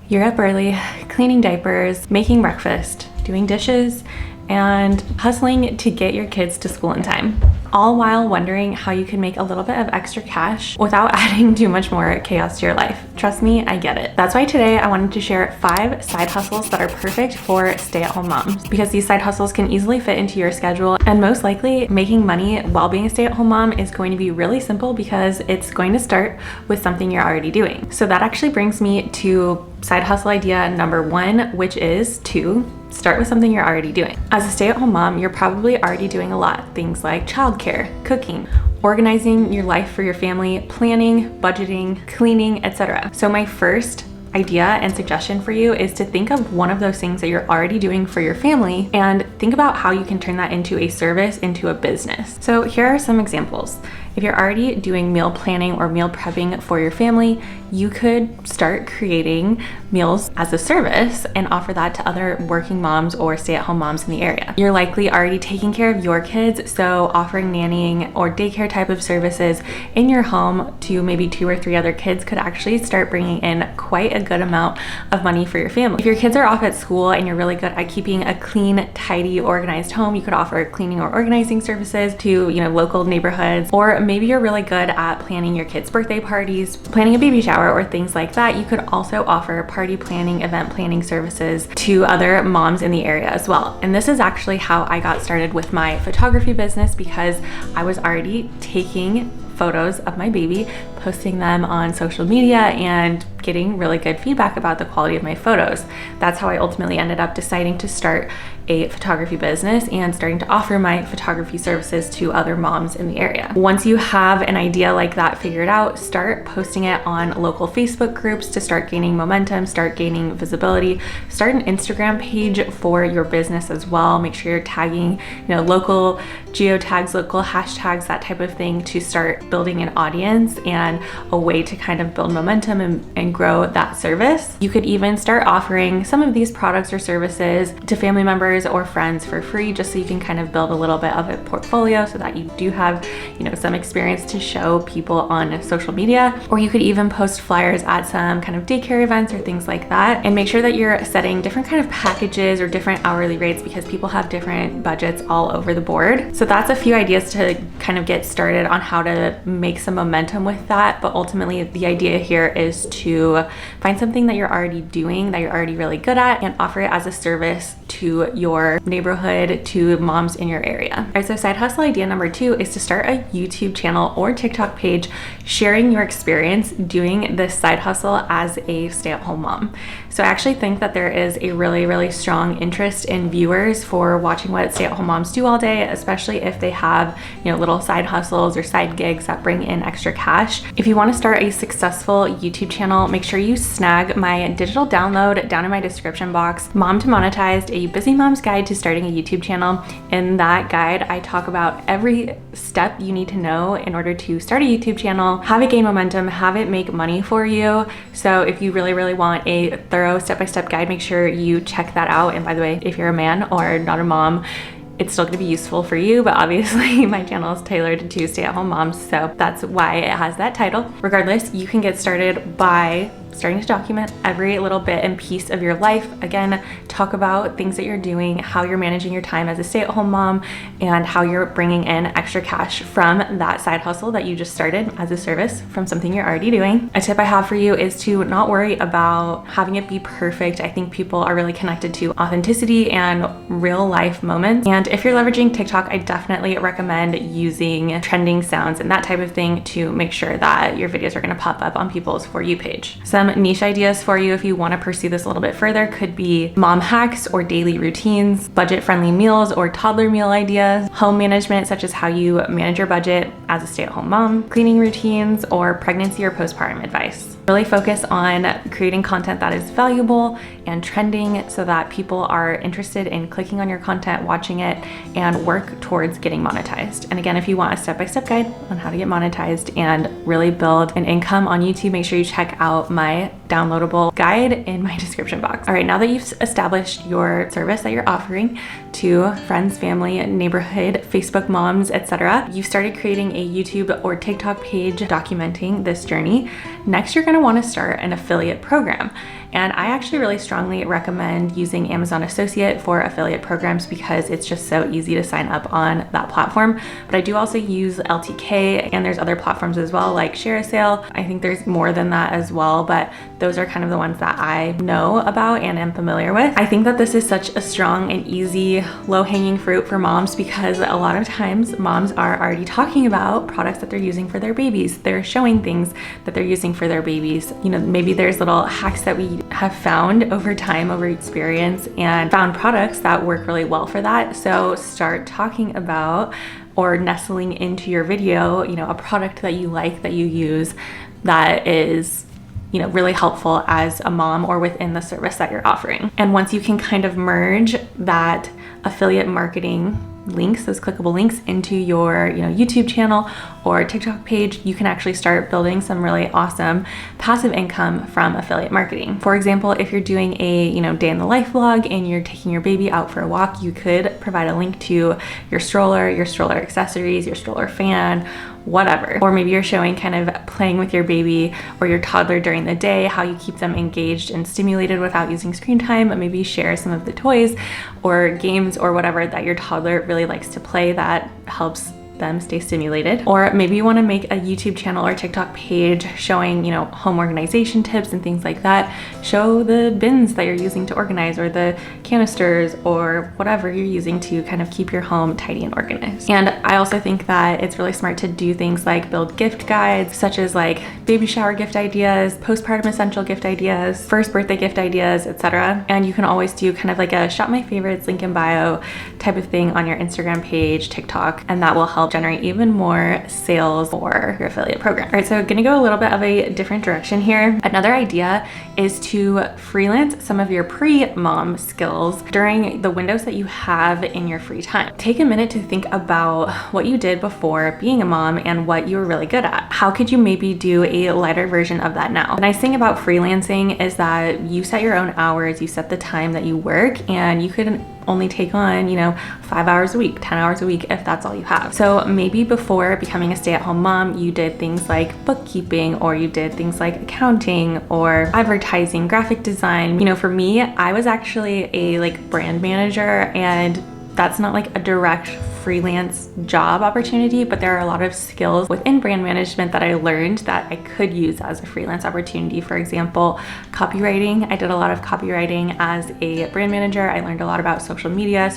You're up early, cleaning diapers, making breakfast, doing dishes, and hustling to get your kids to school in time, all while wondering how you can make a little bit of extra cash without adding too much more chaos to your life. Trust me, I get it. That's why today I wanted to share 5 side hustles that are perfect for stay-at-home moms, because these side hustles can easily fit into your schedule, and most likely making money while being a stay-at-home mom is going to be really simple because it's going to start with something you're already doing. So that actually brings me to side hustle idea number 1, which is to start with something you're already doing. As a stay-at-home mom, you're probably already doing a lot. Things like childcare, cooking, organizing your life for your family, planning, budgeting, cleaning, etc. So my first idea and suggestion for you is to think of one of those things that you're already doing for your family and think about how you can turn that into a service, into a business. So here are some examples. If you're already doing meal planning or meal prepping for your family, you could start creating meals as a service and offer that to other working moms or stay-at-home moms in the area. You're likely already taking care of your kids, so offering nannying or daycare type of services in your home to maybe 2 or 3 other kids could actually start bringing in quite a good amount of money for your family. If your kids are off at school and you're really good at keeping a clean, tidy, organized home, you could offer cleaning or organizing services to, local neighborhoods. Or maybe you're really good at planning your kids' birthday parties, planning a baby shower, or things like that. You could also offer party planning, event planning services to other moms in the area as well. And this is actually how I got started with my photography business, because I was already taking photos of my baby, posting them on social media, and getting really good feedback about the quality of my photos. That's how I ultimately ended up deciding to start a photography business and starting to offer my photography services to other moms in the area. Once you have an idea like that figured out, start posting it on local Facebook groups to start gaining momentum, start gaining visibility. Start an Instagram page for your business as well. Make sure you're tagging, local geotags, local hashtags, that type of thing, to start building an audience and a way to kind of build momentum and grow that service. You could even start offering some of these products or services to family members or friends for free, just so you can kind of build a little bit of a portfolio so that you do have, some experience to show people on social media. Or you could even post flyers at some kind of daycare events or things like that, and make sure that you're setting different kind of packages or different hourly rates, because people have different budgets all over the board. So that's a few ideas to kind of get started on how to make some momentum with that. But ultimately the idea here is to find something that you're already doing, that you're already really good at, and offer it as a service to your neighborhood, to moms in your area. All right, so side hustle idea number 2 is to start a YouTube channel or TikTok page sharing your experience doing this side hustle as a stay-at-home mom. So I actually think that there is a really, really strong interest in viewers for watching what stay-at-home moms do all day, especially if they have, little side hustles or side gigs that bring in extra cash. If you want to start a successful YouTube channel, make sure you snag my digital download down in my description box, Mom to Monetized, a busy mom's guide to starting a YouTube channel. In that guide, I talk about every step you need to know in order to start a YouTube channel, have it gain momentum, have it make money for you. So if you really, really want a thorough step-by-step guide, make sure you check that out. And by the way, if you're a man or not a mom, it's still going to be useful for you, but obviously my channel is tailored to stay-at-home moms, so that's why it has that title. Regardless, you can get started by starting to document every little bit and piece of your life. Again, talk about things that you're doing, how you're managing your time as a stay-at-home mom, and how you're bringing in extra cash from that side hustle that you just started as a service from something you're already doing. A tip I have for you is to not worry about having it be perfect. I think people are really connected to authenticity and real life moments. And if you're leveraging TikTok, I definitely recommend using trending sounds and that type of thing to make sure that your videos are going to pop up on people's For You page. Some niche ideas for you if you want to pursue this a little bit further could be mom hacks or daily routines, budget-friendly meals or toddler meal ideas, home management such as how you manage your budget as a stay-at-home mom, cleaning routines, or pregnancy or postpartum advice. Really focus on creating content that is valuable and trending so that people are interested in clicking on your content, watching it, and work towards getting monetized. And again, if you want a step-by-step guide on how to get monetized and really build an income on YouTube, make sure you check out my downloadable guide in my description box. All right, now that you've established your service that you're offering to friends, family, neighborhood, Facebook moms, etc., you've started creating a YouTube or TikTok page documenting this journey. Next, you're going to want to start an affiliate program. And I actually really strongly recommend using Amazon Associate for affiliate programs because it's just so easy to sign up on that platform. But I do also use LTK, and there's other platforms as well like ShareASale. I think there's more than that as well, but those are kind of the ones that I know about and am familiar with. I think that this is such a strong and easy low-hanging fruit for moms because a lot of times moms are already talking about products that they're using for their babies. They're showing things that they're using for their babies. You know, maybe there's little hacks that we have found over time, over experience, and found products that work really well for that. So start talking about or nestling into your video, you know, a product that you like, that you use, that is, you know, really helpful as a mom or within the service that you're offering. And once you can kind of merge that affiliate marketing links, those clickable links, into your, you know, YouTube channel or TikTok page, you can actually start building some really awesome passive income from affiliate marketing. For example, if you're doing a, you know, day in the life vlog and you're taking your baby out for a walk, you could provide a link to your stroller accessories, your stroller fan, whatever. Or maybe you're showing kind of playing with your baby or your toddler during the day, how you keep them engaged and stimulated without using screen time, and maybe share some of the toys or games or whatever that your toddler really likes to play that helps them stay stimulated. Or maybe you want to make a YouTube channel or TikTok page showing, you know, home organization tips and things like that. Show the bins that you're using to organize, or the canisters, or whatever you're using to kind of keep your home tidy and organized. And I also think that it's really smart to do things like build gift guides, such as like baby shower gift ideas, postpartum essential gift ideas, first birthday gift ideas, etc. And you can always do kind of like a shop my favorites, link in bio type of thing on your Instagram page, TikTok, and that will help generate even more sales for your affiliate program. All right, so gonna go a little bit of a different direction here. Another idea is to freelance some of your pre-mom skills during the windows that you have in your free time. Take a minute to think about what you did before being a mom and what you were really good at. How could you maybe do a lighter version of that now? The nice thing about freelancing is that you set your own hours, you set the time that you work, and you could only take on, you know, 5 hours a week, 10 hours a week if that's all you have. So maybe before becoming a stay-at-home mom, you did things like bookkeeping, or you did things like accounting or advertising, graphic design. You know, for me, I was actually a like brand manager, and that's not like a direct freelance job opportunity, but there are a lot of skills within brand management that I learned that I could use as a freelance opportunity. For example, copywriting. I did a lot of copywriting as a brand manager. I learned a lot about social media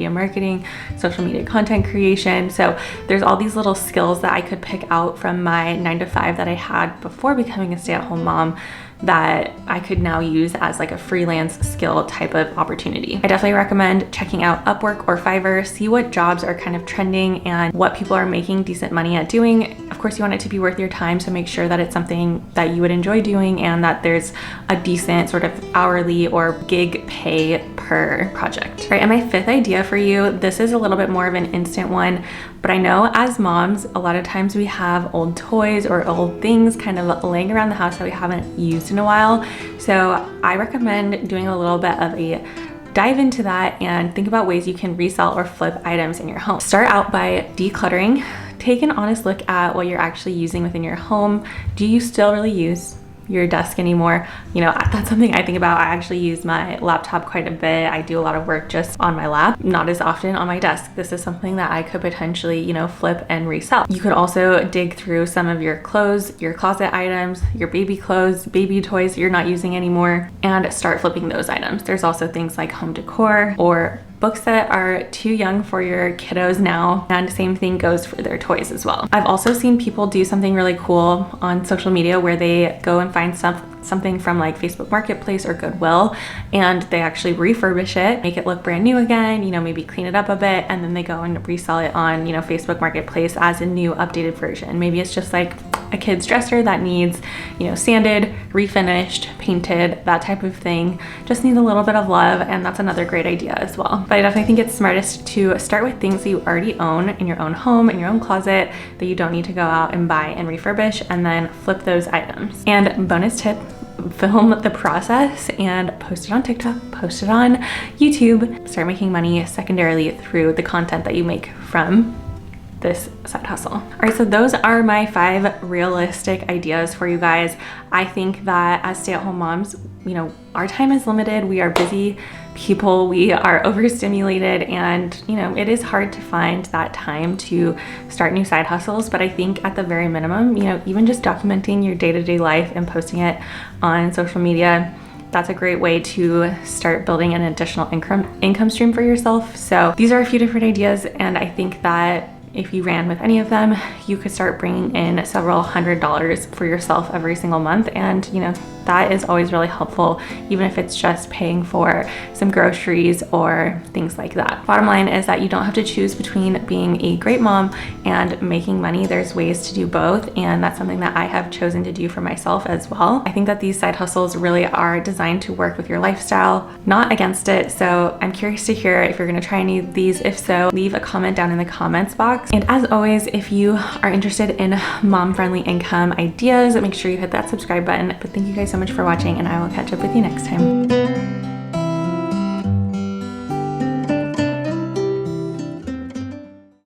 marketing, social media content creation. So there's all these little skills that I could pick out from my 9-to-5 that I had before becoming a stay-at-home mom that I could now use as like a freelance skill type of opportunity. I definitely recommend checking out Upwork or Fiverr, see what jobs are kind of trending and what people are making decent money at doing. Of course, you want it to be worth your time, so make sure that it's something that you would enjoy doing and that there's a decent sort of hourly or gig pay per project. All right, and my fifth idea for you, this is a little bit more of an instant one, but I know as moms, a lot of times we have old toys or old things kind of laying around the house that we haven't used in a while. So I recommend doing a little bit of a dive into that and think about ways you can resell or flip items in your home. Start out by decluttering. Take an honest look at what you're actually using within your home. Do you still really use your desk anymore? You know, that's something I think about. I actually use my laptop quite a bit. I do a lot of work just on my lap, not as often on my desk. This is something that I could potentially, you know, flip and resell. You could also dig through some of your clothes, your closet items, your baby clothes, baby toys you're not using anymore, and start flipping those items. There's also things like home decor or books that are too young for your kiddos now, and same thing goes for their toys as well. I've also seen people do something really cool on social media where they go and find something from like Facebook Marketplace or Goodwill, and they actually refurbish it, make it look brand new again, you know, maybe clean it up a bit, and then they go and resell it on, you know, Facebook Marketplace as a new updated version. Maybe it's just like a kid's dresser that needs, you know, sanded, refinished, painted, that type of thing. Just needs a little bit of love, and that's another great idea as well. But I definitely think it's smartest to start with things that you already own in your own home, in your own closet, that you don't need to go out and buy and refurbish, and then flip those items. And bonus tip, film the process and post it on TikTok, post it on YouTube, start making money secondarily through the content that you make from this side hustle. All right, so those are my 5 realistic ideas for you guys. I think that as stay-at-home moms, you know, our time is limited. We are busy people, we are overstimulated, and you know, it is hard to find that time to start new side hustles. But I think at the very minimum, you know, even just documenting your day-to-day life and posting it on social media, that's a great way to start building an additional income stream for yourself. So these are a few different ideas, and I think that if you ran with any of them, you could start bringing in several $100s for yourself every single month. And you know, that is always really helpful, even if it's just paying for some groceries or things like that. Bottom line is that you don't have to choose between being a great mom and making money. There's ways to do both, and that's something that I have chosen to do for myself as well. I think that these side hustles really are designed to work with your lifestyle, not against it. So I'm curious to hear if you're gonna try any of these. If so, leave a comment down in the comments box. And as always, if you are interested in mom-friendly income ideas, make sure you hit that subscribe button. But thank you guys so much for watching, and I will catch up with you next time.